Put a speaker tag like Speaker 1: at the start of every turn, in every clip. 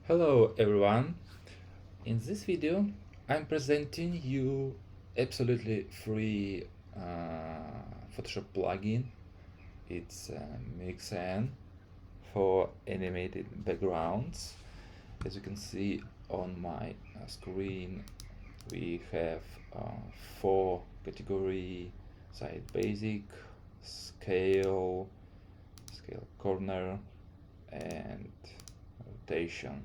Speaker 1: Hello everyone. In this video I'm presenting you absolutely free Photoshop plugin. It's MIXAN for animated backgrounds. As you can see on my screen, we have four category: side basic, scale, scale corner, and rotation.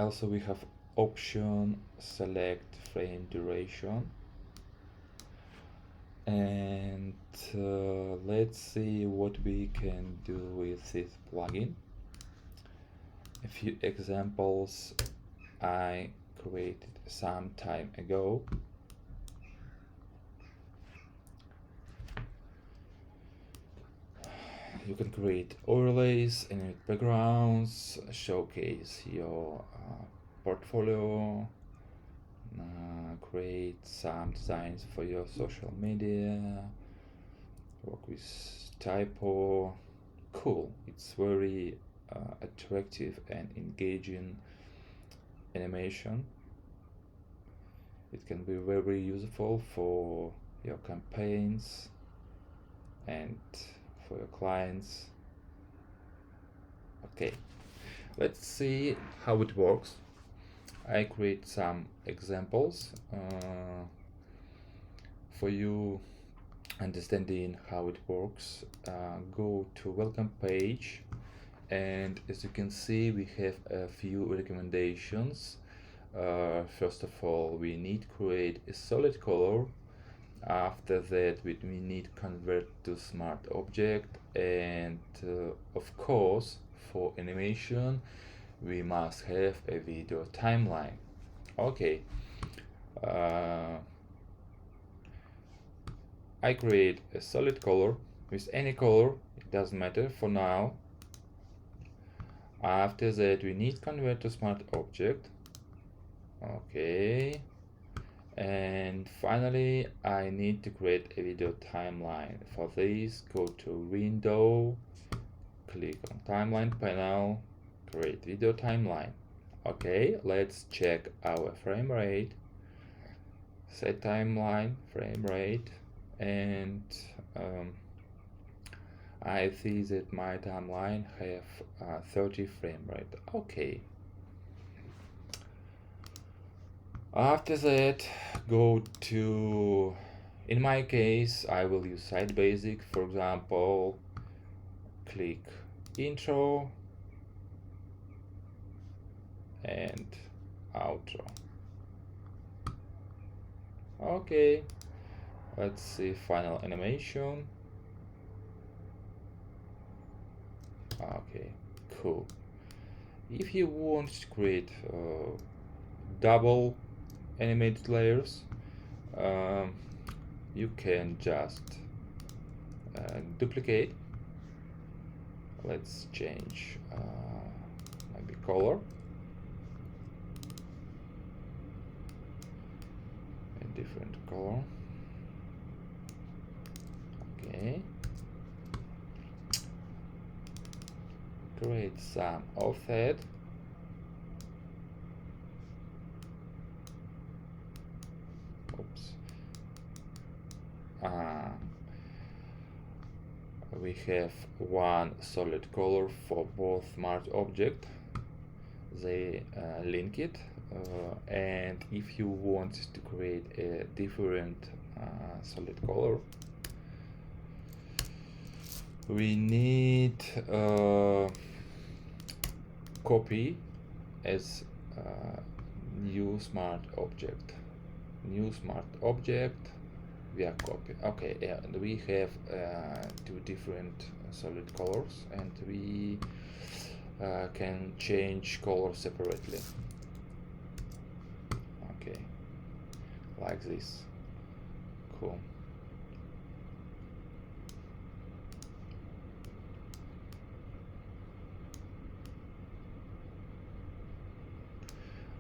Speaker 1: Also we have option select frame duration, and let's see what we can do with this plugin. A few examples I created some time ago. You can create overlays, animate backgrounds, showcase your portfolio, create some designs for your social media, work with typo. Cool, it's very attractive and engaging animation. It can be very useful for your campaigns and for your clients. Okay, let's see how it works. I create some examples for you understanding how it works. Go to welcome page, and as you can see we have a few recommendations. First of all, we need to create a solid color. After that we need convert to smart object, and of course for animation we must have a video timeline. Okay, I create a solid color with any color, it doesn't matter for now. After that we need convert to smart object. Okay, and finally I need to create a video timeline. For this, go to window, click on timeline panel, create video timeline. Okay, let's check our frame rate, set timeline, frame rate, and I see that my timeline have 30 frame rate. Okay. After that, go to, in my case, I will use side basic. For example, click intro and outro. Okay, let's see final animation. Okay, cool. If you want to create double animated layers, you can just duplicate. Let's change maybe color, a different color. Okay, create some offset. Oops. We have one solid color for both smart object. They link it, and if you want to create a different solid color, we need copy as new smart object. New smart object via copy. Okay, and we have two different solid colors, and we can change color separately. Okay, like this. Cool.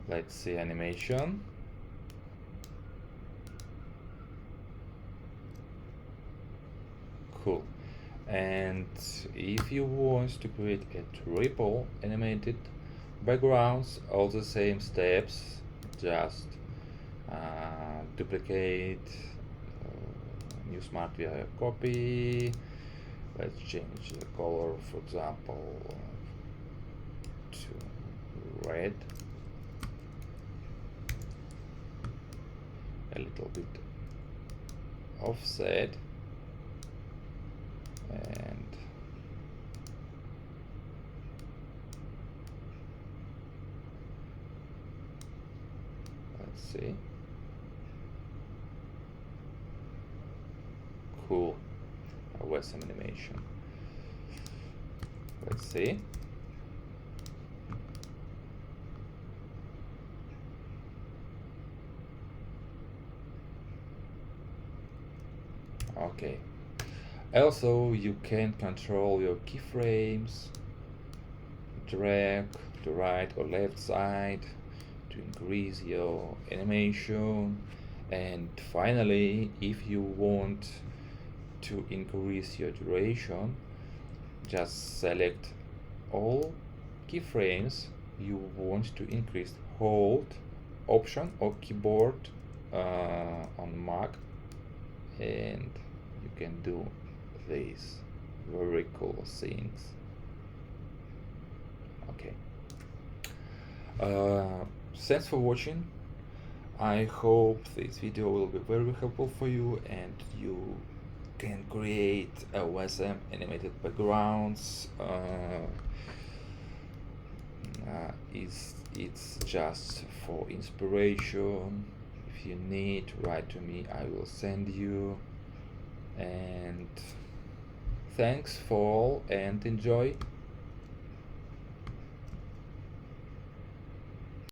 Speaker 1: Let's see animation. Cool. And if you want to create a triple animated backgrounds, all the same steps, just duplicate, new smart via copy. Let's change the color, for example, to red, a little bit offset, and let's see. Cool. With some animation. Let's see. Okay. Also, you can control your keyframes, drag to right or left side to increase your animation. And finally, if you want to increase your duration, just select all keyframes you want to increase. Hold Option or keyboard on Mac, and you can do these very cool things. Okay. Thanks for watching. I hope this video will be very helpful for you and you can create OSM animated backgrounds. It's just for inspiration. If you need, write to me, I will send you. And thanks for all and enjoy.